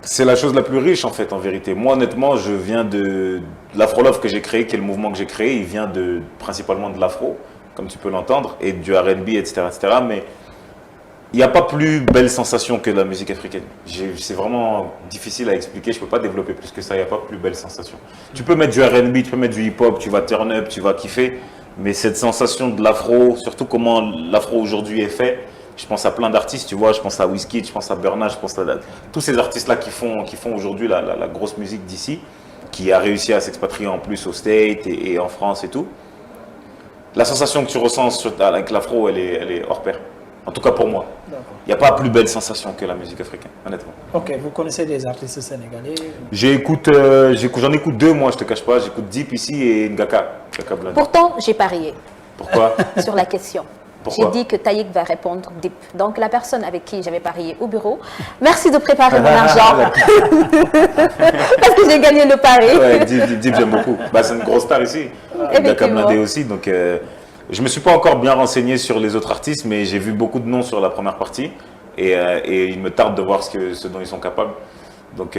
C'est la chose la plus riche en fait, en vérité. Moi, honnêtement, je viens de l'Afro-Love que j'ai créé, qui est le mouvement que j'ai créé. Il vient principalement de l'Afro, comme tu peux l'entendre, et du R&B, etc., etc. Mais il n'y a pas plus belle sensation que la musique africaine. C'est vraiment difficile à expliquer, je ne peux pas développer plus que ça, il n'y a pas plus belle sensation. Tu peux mettre du R&B, tu peux mettre du hip-hop, tu vas turn up, tu vas kiffer, mais cette sensation de l'afro, surtout comment l'afro aujourd'hui est fait, je pense à plein d'artistes, tu vois, je pense à Wizkid, je pense à Burna, je pense à tous ces artistes-là qui font aujourd'hui la grosse musique d'ici, qui a réussi à s'expatrier en plus au States et en France et tout. La sensation que tu ressens avec l'afro, elle est hors pair. En tout cas pour moi. Il n'y a pas plus belle sensation que la musique africaine, honnêtement. Ok, vous connaissez des artistes sénégalais? J'en écoute deux, moi, je te cache pas. J'écoute Deep ici et Ngaka Blindé. Pourtant, j'ai parié. Pourquoi? Sur la question. J'ai dit que Taïk va répondre Deep. Donc la personne avec qui j'avais parié au bureau, merci de préparer mon argent. Parce que j'ai gagné le pari. Ouais, Deep j'aime beaucoup. Bah, c'est une grosse star ici. Ngaka Blindé aussi. Donc, je ne me suis pas encore bien renseigné sur les autres artistes, mais j'ai vu beaucoup de noms sur la première partie. Et il me tarde de voir ce dont ils sont capables. Donc,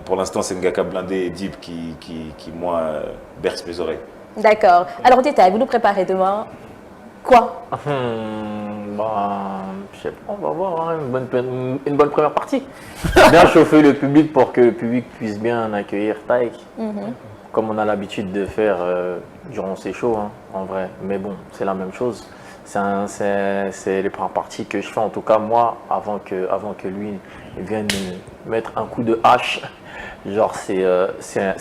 pour l'instant, c'est Ngaka Blindé et Deep qui moi, bercent mes oreilles. D'accord. Alors, Tita, vous nous préparez demain quoi? Je sais pas, on va voir, hein, une bonne première partie. Bien chauffer le public pour que le public puisse bien accueillir Taïk. Comme on a l'habitude de faire durant ces shows, hein, en vrai. Mais bon, c'est la même chose. C'est les premières parties que je fais, en tout cas moi, avant que lui vienne mettre un coup de hache. Genre, c'est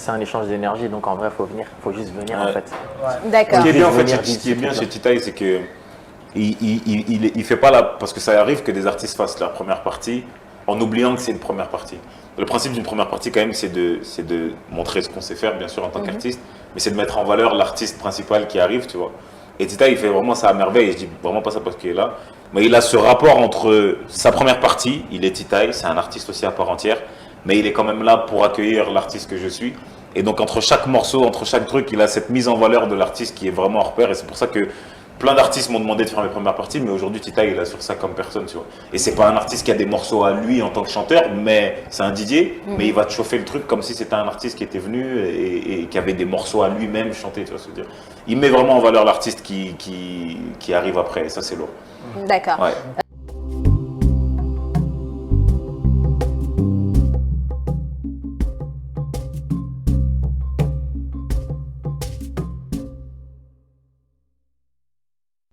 un échange d'énergie, donc en vrai, faut juste venir en fait. Ouais. D'accord. Ce qui est bien chez Titaï, c'est que il fait pas parce que ça arrive que des artistes fassent leur première partie en oubliant que c'est une première partie. Le principe d'une première partie, quand même, c'est de montrer ce qu'on sait faire, bien sûr, en tant qu'artiste, mais c'est de mettre en valeur l'artiste principal qui arrive, tu vois. Et Titaï, il fait vraiment ça à merveille, et je dis vraiment pas ça parce qu'il est là, mais il a ce rapport entre sa première partie, il est Titaï, c'est un artiste aussi à part entière, mais il est quand même là pour accueillir l'artiste que je suis. Et donc, entre chaque morceau, entre chaque truc, il a cette mise en valeur de l'artiste qui est vraiment hors pair, et c'est pour ça que plein d'artistes m'ont demandé de faire mes premières parties, mais aujourd'hui, Titaï, il a sur ça comme personne, tu vois. Et c'est pas un artiste qui a des morceaux à lui en tant que chanteur, mais c'est un DJ, mais il va te chauffer le truc comme si c'était un artiste qui était venu et qui avait des morceaux à lui-même chantés, tu vois ce que je veux dire. Il met vraiment en valeur l'artiste qui arrive après, et ça, c'est lourd. D'accord. Ouais.